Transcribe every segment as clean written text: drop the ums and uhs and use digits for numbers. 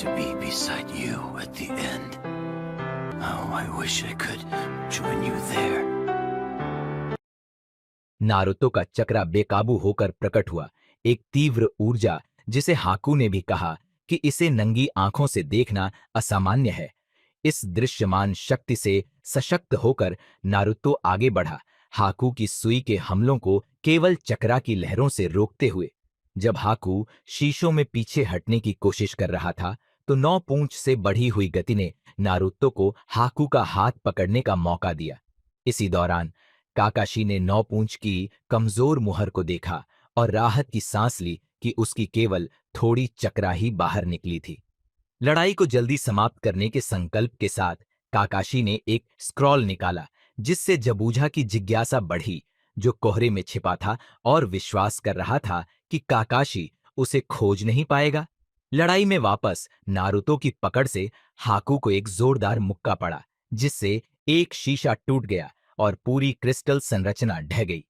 to be beside you at the end. Oh, I wish I could join you there. Naruto का चक्रा बेकाबू होकर प्रकट हुआ, एक तीव्र ऊर्जा जिसे हाकू ने भी कहा कि इसे नंगी आंखों से देखना असामान्य है। इस दृश्यमान शक्ति से सशक्त होकर नारुतो आगे बढ़ा, हाकू की सुई के हमलों को केवल चक्रा की लहरों से रोकते हुए। जब हाकू शीशों में पीछे हटने की कोशिश कर रहा था, तो 9 पूंछ से बढ़ी हुई गति ने नारुतो को हाकू का हाथ पकड़ने का मौका दिया। इसी दौरान काकाशी ने 9 पूंछ की कमजोर मुहर को देखा और राहत की सांस ली कि उसकी केवल थोड़ी चक्रा ही बाहर निकली थी। लड़ाई को जल्दी समाप्त करने के संकल्प के साथ काकाशी ने एक स्क्रॉल निकाला, जिससे जबूझा की जिज्ञासा बढ़ी, जो कोहरे में छिपा था और विश्वास कर रहा था कि काकाशी उसे खोज नहीं पाएगा। लड़ाई में वापस नारुतो की पकड़ से हाकू को एक जोरदार मुक्का पड़ा, जिससे एक शीशा टूट गया और पूरी क्रिस्टल संरचना ढह गई।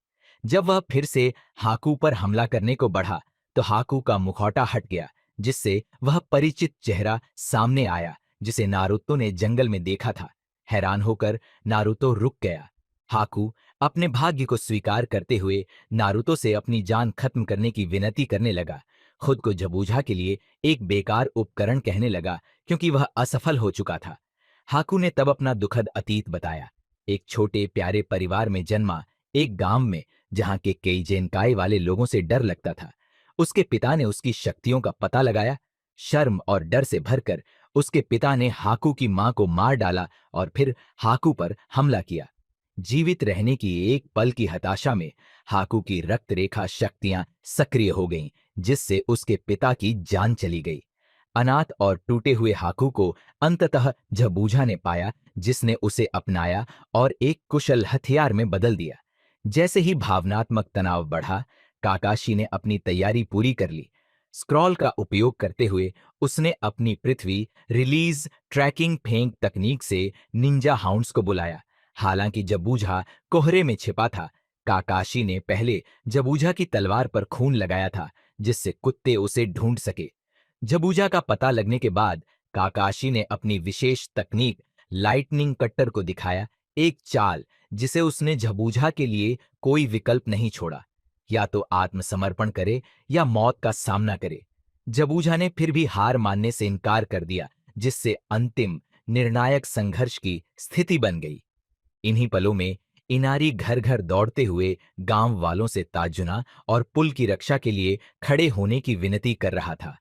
जब वह फिर से हाकू पर हमला करने को बढ़ा, तो हाकू का मुखौटा हट गया, जिससे वह परिचित चेहरा सामने आया जिसे नारुतो ने जंगल में देखा था। हैरान होकर नारुतो रुक गया। हाकू अपने भाग्य को स्वीकार करते हुए नारुतो से अपनी जान खत्म करने की विनती करने लगा। खुद को जबूझा के लिए एक बेकार उपकरण कहने लगा, क्योंकि वह असफल हो चुका था। हाकू ने तब अपना दुखद अतीत बताया। एक छोटे प्यारे परिवार में जन्मा, एक गांव में जहां के कई जेनकाई वाले लोगों से डर लगता था। उसके पिता ने उसकी शक्तियों का पता लगाया। शर्म और डर से भरकर उसके पिता ने हाकू की मां को मार डाला और फिर हाकू पर हमला किया। जीवित रहने की एक पल की हताशा में हाकू की रक्त रेखा शक्तियां सक्रिय हो गईं, जिससे उसके पिता की जान चली गई। अनाथ और टूटे हुए हाकू को अंततः झबूझा ने पाया, जिसने उसे अपनाया और एक कुशल हथियार में बदल दिया। जैसे ही भावनात्मक तनाव बढ़ा, काकाशी ने अपनी तैयारी पूरी कर ली। स्क्रॉल का उपयोग करते हुए उसने अपनी पृथ्वी रिलीज ट्रैकिंग फेंक तकनीक से निंजा हाउंड्स को बुलाया। हालांकि जबूझा कोहरे में छिपा था, काकाशी ने पहले जबूझा की तलवार पर खून लगाया था, जिससे कुत्ते उसे ढूंढ सके। जबूझा का पता लगने के बाद काकाशी ने अपनी विशेष तकनीक लाइटनिंग कट्टर को दिखाया, एक चाल जिसे उसने जबूझा के लिए कोई विकल्प नहीं छोड़ा, या तो आत्मसमर्पण करे या मौत का सामना करे। जबूझा ने फिर भी हार मानने से इनकार कर दिया, जिससे अंतिम निर्णायक संघर्ष की स्थिति बन गई। इन्हीं पलों में इनारी घर घर दौड़ते हुए गांव वालों से ताजुना और पुल की रक्षा के लिए खड़े होने की विनती कर रहा था।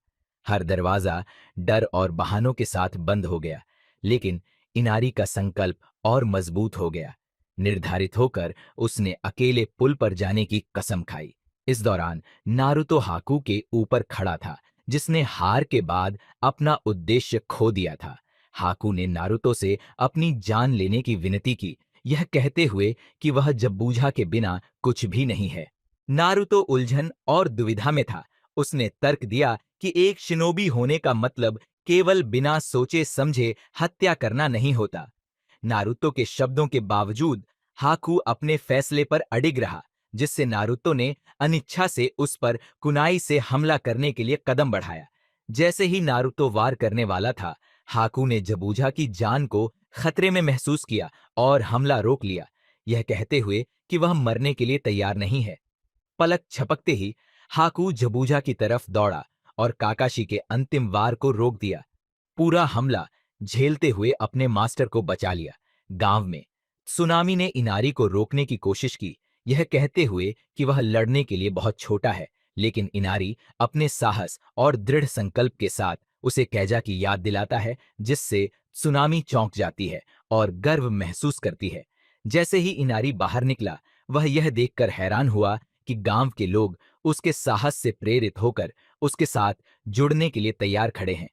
हर दरवाजा डर और बहानों के साथ बंद हो गया, लेकिन इनारी का संकल्प और मजबूत हो गया। निर्धारित होकर उसने अकेले पुल पर जाने की कसम खाई। इस दौरान नारुतो हाकू के ऊपर खड़ा था, जिसने हार के बाद अपना उद्देश्य खो दिया था। हाकू ने नारुतो से अपनी जान लेने की विनती की, यह कहते हुए कि वह जबूझा के बिना कुछ भी नहीं है। नारुतो उलझन और दुविधा में था। उसने तर्क दिया कि एक शिनोबी होने का मतलब केवल बिना सोचे समझे हत्या करना नहीं होता। नारुतो के शब्दों के बावजूद हाकू अपने फैसले पर अडिग रहा, जिससे नारुतो ने अनिच्छा से उस पर कुनाई से हमला करने के लिए कदम बढ़ाया। जैसे ही नारुतो वार करने वाला था, हाकू ने जबूझा की जान को खतरे में महसूस किया और हमला रोक लिया, यह कहते हुए कि वह मरने के लिए तैयार नहीं है। पलक झपकते ही हाकू जबूझा की तरफ दौड़ा और काकाशी के अंतिम वार को रोक दिया। पूरा हमला झेलते हुए अपने मास्टर को बचा लिया। गांव में सुनामी ने इनारी को रोकने की कोशिश की, यह कहते हुए कि वह लड़ने के लिए बहुत छोटा है, लेकिन इनारी अपने साहस और दृढ़ संकल्प के साथ उसे कैजा की याद दिलाता है, जिससे सुनामी चौंक जाती है और गर्व महसूस करती है। जैसे ही इनारी बाहर निकला, वह यह देखकर हैरान हुआ कि गांव के लोग उसके साहस से प्रेरित होकर उसके साथ जुड़ने के लिए तैयार खड़े हैं।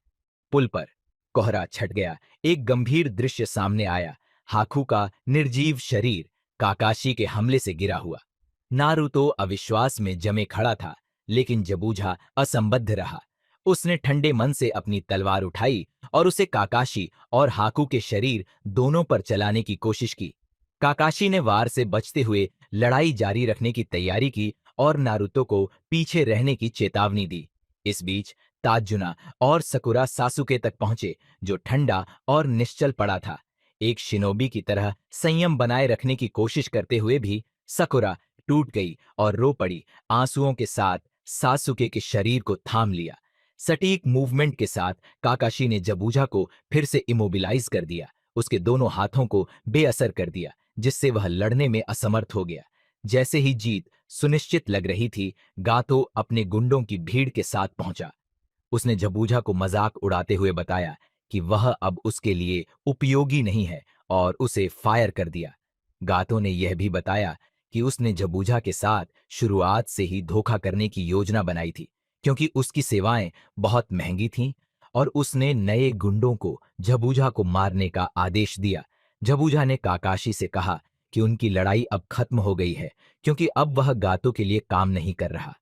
पुल पर कोहरा छट गया, एक गंभीर दृश्य सामने आया। हाकू का निर्जीव शरीर काकाशी के हमले से गिरा हुआ। नारुतो अविश्वास में जमे खड़ा था, लेकिन जबूझा असंबद्ध रहा। उसने ठंडे मन से अपनी तलवार उठाई और उसे काकाशी और हाकू के शरीर दोनों पर चलाने की कोशिश की। काकाशी ने वार से बचते हुए लड़ाई जारी रखने की तैयारी की और नारुतो को पीछे रहने की चेतावनी दी। इस बीच ताजुना और सकुरा सासुके तक पहुंचे, जो ठंडा और निश्चल पड़ा था। एक शिनोबी की तरह संयम बनाए रखने की कोशिश करते हुए भी सकुरा टूट गई और रो पड़ी। आंसुओं के साथ सासुके के शरीर को थाम लिया। सटीक मूवमेंट के साथ काकाशी ने जबूजा को फिर से इमोबिलाइज कर दिया, उसके दोनों हाथों को बेअसर कर दिया, जिससे वह लड़ने में असमर्थ हो गया। जैसे ही जीत सुनिश्चित लग रही थी, गातो अपने गुंडों की भीड़ के साथ पहुंचा। उसने जबूजा को मजाक उड़ाते हुए बताया कि वह अब उसके लिए उपयोगी नहीं है और उसे फायर कर दिया। गातो ने यह भी बताया कि उसने जबूजा के साथ शुरुआत से ही धोखा करने की योजना बनाई थी, क्योंकि उसकी सेवाएं बहुत महंगी थीं और उसने नए गुंडों को जबूजा को मारने का आदेश दिया। जबूजा ने काकाशी से कहा कि उनकी लड़ाई अब खत्म हो गई है, क्योंकि अब वह गातो के लिए काम नहीं कर रहा।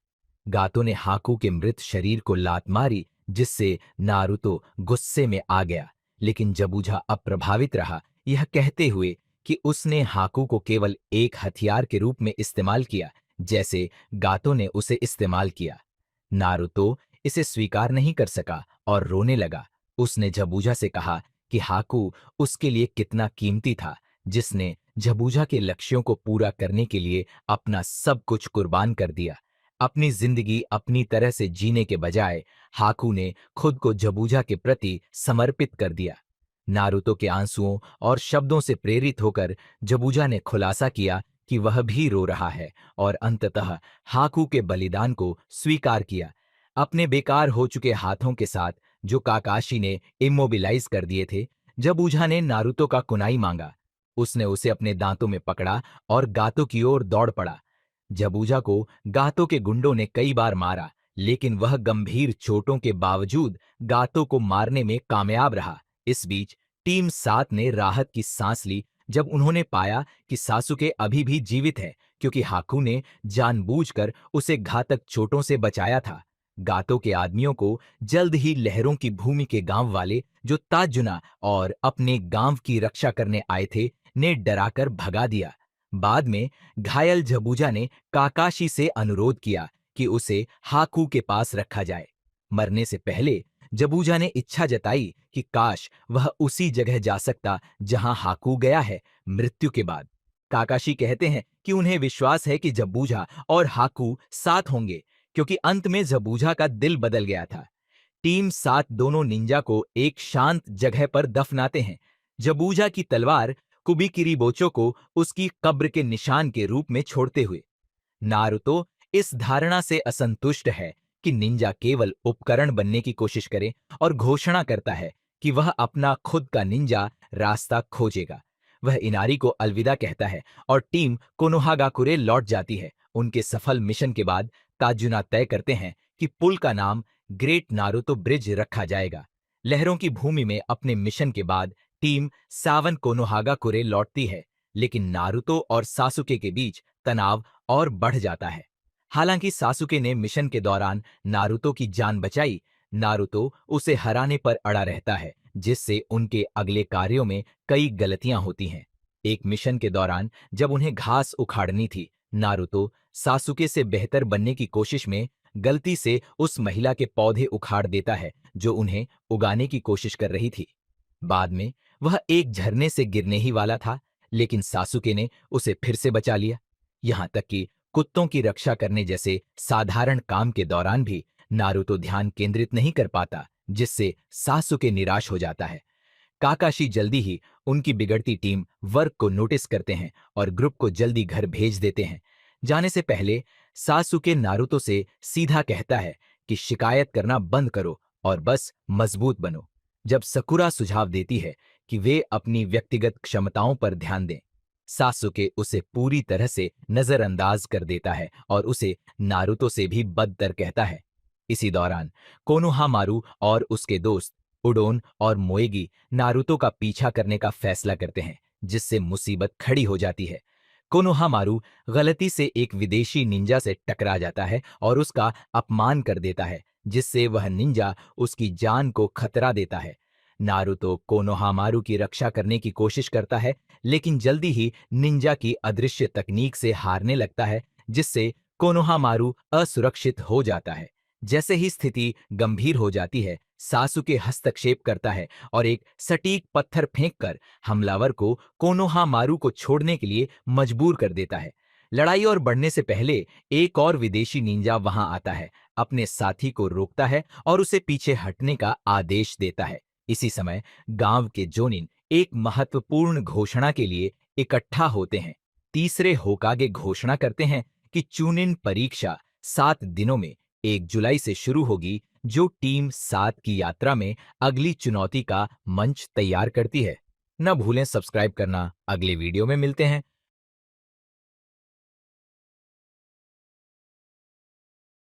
गातो ने हाकू के मृत शरीर को लात मारी, जिससे नारुतो गुस्से में आ गया, लेकिन जबूजा अप्रभावित रहा, यह कहते हुए कि उसने हाकू को केवल एक हथियार के रूप में इस्तेमाल किया, जैसे गातो ने उसे इस्तेमाल किया। नारुतो इसे स्वीकार नहीं कर सका और रोने लगा। उसने जबूजा से कहा कि हाकू उसके लिए कितना कीमती था, जिसने जबूजा के लक्ष्यों को पूरा करने के लिए अपना सब कुछ कुर्बान कर दिया। अपनी जिंदगी अपनी तरह से जीने के बजाय हाकू ने खुद को जबूजा के प्रति समर्पित कर दिया। नारुतो के आंसुओं और शब्दों से प्रेरित होकर जबूजा ने खुलासा किया कि वह भी रो रहा है और अंततः हाकू के बलिदान को स्वीकार किया। अपने बेकार हो चुके हाथों के साथ, जो काकाशी ने इमोबिलाइज कर दिए थे, जबूजा ने नारुतो का कुनाई मांगा। उसने उसे अपने दांतों में पकड़ा और गातो की ओर दौड़ पड़ा। जबूजा को गातो के गुंडों ने कई बार मारा, लेकिन वह गंभीर चोटों के बावजूद गातो को मारने में कामयाब रहा। इस बीच टीम 7 ने राहत की सांस ली जब उन्होंने पाया कि सासुके अभी भी जीवित है, क्योंकि हाकू ने जानबूझकर उसे घातक चोटों से बचाया था। गातो के आदमियों को जल्द ही लहरों की भूमि के गांव वाले, जो ताजुना और अपने गांव की रक्षा करने आए थे, ने डराकर भगा दिया। बाद में घायल जबूजा ने काकाशी से अनुरोध किया कि उसे हाकू के पास रखा जाए। मरने से पहले जबूजा ने इच्छा जताई कि काश वह उसी जगह जा सकता जहां हाकू गया है मृत्यु के बाद। काकाशी कहते हैं कि उन्हें विश्वास है कि जबूजा और हाकू साथ होंगे, क्योंकि अंत में जबूजा का दिल बदल गया था। टीम 7 दोनों निंजा को एक शांत जगह पर दफनाते हैं, जबूजा की तलवार कुबिकिरीबोचो को उसकी कब्र के निशान के रूप में छोड़ते हुए। नारुतो इस धारणा से असंतुष्ट है कि निंजा केवल उपकरण बनने की कोशिश करे और घोषणा करता है कि वह अपना खुद का निंजा रास्ता खोजेगा। वह इनारी को अलविदा कहता है और टीम कोनोहागाकुरे लौट जाती है। उनके सफल मिशन के बाद ताजुना तय करते हैं कि पुल का नाम ग्रेट नारुतो ब्रिज रखा जाएगा। लहरों की भूमि में अपने मिशन के बाद टीम सावन कोनोहागाकुरे लौटती है, लेकिन नारुतो और सासुके के बीच तनाव और बढ़ जाता है। हालांकि सासुके ने मिशन के दौरान नारुतो की जान बचाई, नारुतो उसे हराने पर अड़ा रहता है, जिससे उनके अगले कार्यों में कई गलतियां होती हैं। एक मिशन के दौरान जब उन्हें घास उखाड़नी थी, नारुतो सासुके से बेहतर बनने की कोशिश में गलती से उस महिला के पौधे उखाड़ देता है जो उन्हें उगाने की कोशिश कर रही थी। बाद में वह एक झरने से गिरने ही वाला था, लेकिन सासुके ने उसे फिर से बचा लिया। यहां तक कि कुत्तों की रक्षा करने जैसे साधारण काम के दौरान भी नारुतो ध्यान केंद्रित नहीं कर पाता, जिससे सासुके निराश हो जाता है। काकाशी जल्दी ही उनकी बिगड़ती टीम वर्क को नोटिस करते हैं और ग्रुप को जल्दी घर भेज देते हैं। जाने से पहले सासुके नारुतो से सीधा कहता है कि शिकायत करना बंद करो और बस मजबूत बनो। जब सकुरा सुझाव देती है कि वे अपनी व्यक्तिगत क्षमताओं पर ध्यान दें, सासुके उसे पूरी तरह से नजरअंदाज कर देता है और उसे नारुतो से भी बदतर कहता है। इसी दौरान कोनोहामारू और उसके दोस्त उडोन और मोएगी नारुतो का पीछा करने का फैसला करते हैं, जिससे मुसीबत खड़ी हो जाती है। कोनोहामारू गलती से एक विदेशी निंजा से टकरा जाता है और उसका अपमान कर देता है, जिससे वह निंजा उसकी जान को खतरा देता है। नारुतो कोनोहामारू की रक्षा करने की कोशिश करता है, लेकिन जल्दी ही निंजा की अदृश्य तकनीक से हारने लगता है, जिससे कोनोहामारू असुरक्षित हो जाता है। जैसे ही स्थिति गंभीर हो जाती है, सासुके हस्तक्षेप करता है और एक सटीक पत्थर फेंककर हमलावर को कोनोहामारू को छोड़ने के लिए मजबूर कर देता है। लड़ाई और बढ़ने से पहले एक और विदेशी निंजा वहां आता है, अपने साथी को रोकता है और उसे पीछे हटने का आदेश देता है। इसी समय गांव के जोनिन एक महत्वपूर्ण घोषणा के लिए इकट्ठा होते हैं। तीसरे होकागे घोषणा करते हैं कि चूनिन परीक्षा 7 दिनों में 1 जुलाई से शुरू होगी, जो टीम 7 की यात्रा में अगली चुनौती का मंच तैयार करती है। न भूलें सब्सक्राइब करना। अगले वीडियो में मिलते हैं।